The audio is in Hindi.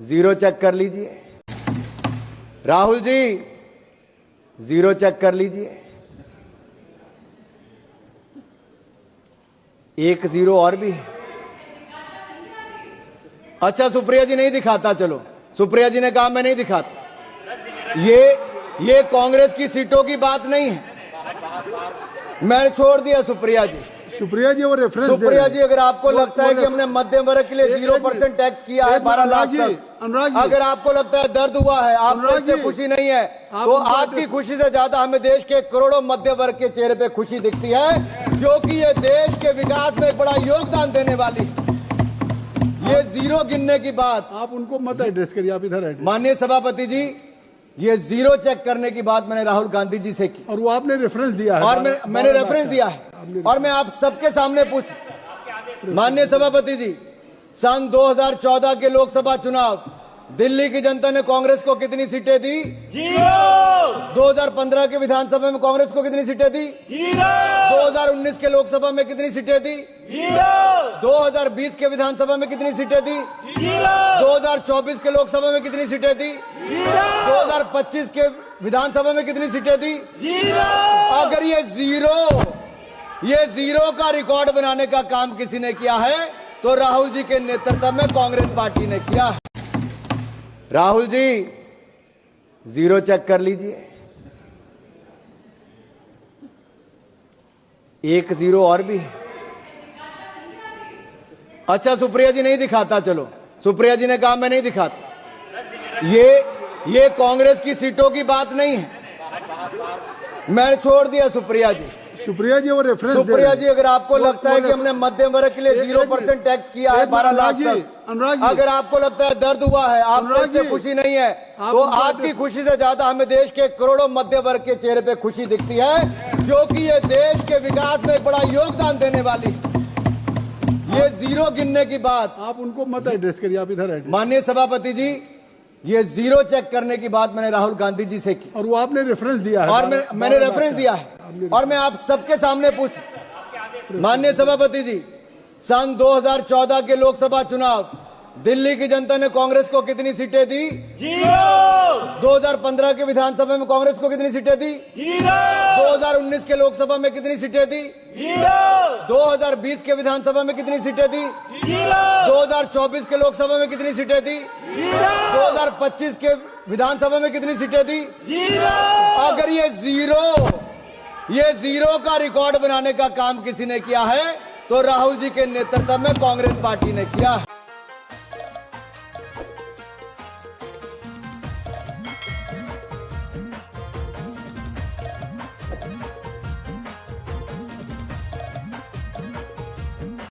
जीरो चेक कर लीजिए राहुल जी, जीरो चेक कर लीजिए। एक जीरो और भी। अच्छा, सुप्रिया जी नहीं दिखाता, चलो सुप्रिया जी ने कहा मैं नहीं दिखाता। ये कांग्रेस की सीटों की बात नहीं है, मैंने छोड़ दिया सुप्रिया जी। सुप्रिया जी वो रेफरेंस सुप्रिया जी, अगर आपको लगता है कि हमने मध्यम वर्ग के लिए 0% टैक्स किया है 12 लाख तक, अगर आपको लगता है दर्द हुआ है, आपको इससे खुशी नहीं है, तो आपकी खुशी से ज्यादा हमें देश के करोड़ों मध्य वर्ग के चेहरे पे खुशी दिखती है, क्योंकि ये देश के विकास में एक बड़ा योगदान देने वाली। ये जीरो गिनने की बात आप उनको मत एड्रेस करिए, आप इधर एड्रेस। माननीय सभापति जी, ये जीरो चेक करने की बात मैंने राहुल गांधी जी से की, और वो आपने रेफरेंस दिया है, और मैंने रेफरेंस दिया है, और मैं आप सबके सामने माननीय सभापति जी, सन 2014 के लोकसभा चुनाव दिल्ली की जनता ने कांग्रेस को कितनी सीटें दी? 2015 के विधानसभा में कांग्रेस को कितनी सीटें दी? 2019 के लोकसभा में कितनी सीटें दी? 2020 के विधानसभा में कितनी सीटें दी? 2024 के लोकसभा में कितनी सीटें दी? 2025 के विधानसभा में कितनी सीटें दी? अगर ये जीरो का रिकॉर्ड बनाने का काम किसी ने किया है तो राहुल जी के नेतृत्व में कांग्रेस पार्टी ने किया है। राहुल जी, जीरो चेक कर लीजिए। एक जीरो और भी। अच्छा, सुप्रिया जी नहीं दिखाता, चलो सुप्रिया जी ने कहा मैं नहीं दिखाता। ये कांग्रेस की सीटों की बात नहीं है, मैंने छोड़ दिया सुप्रिया जी। सुप्रिया जी वो रेफरेंस सुप्रिया जी, अगर आपको लगता है कि हमने मध्यम वर्ग के लिए 0% टैक्स किया है 12 लाख तक, अगर आपको लगता है दर्द हुआ है, आपको इससे खुशी नहीं है, तो आपकी खुशी से ज्यादा हमें देश के करोड़ों मध्य वर्ग के चेहरे पे खुशी दिखती है, क्योंकि ये देश के विकास में एक बड़ा योगदान देने वाली। ये जीरो गिनने की बात आप उनको मत एड्रेस करिए, आप इधर एड्रेस। माननीय सभापति जी, ये जीरो चेक करने की बात मैंने राहुल गांधी जी से की, और वो आपने रेफरेंस दिया है, और मैंने रेफरेंस दिया है, और मैं आप सबके सामने माननीय सभापति जी, सन 2014 के लोकसभा चुनाव दिल्ली की जनता ने कांग्रेस को कितनी सीटें दी? 2015 के विधानसभा में कांग्रेस को कितनी सीटें दी? 2019 के लोकसभा में कितनी सीटें दी? 2020 के विधानसभा में कितनी सीटें दी? 2024 के लोकसभा में कितनी सीटें दी? 2025 के विधानसभा में कितनी सीटें दी? अगर ये जीरो का रिकॉर्ड बनाने का काम किसी ने किया है तो राहुल जी के नेतृत्व में कांग्रेस पार्टी ने किया है।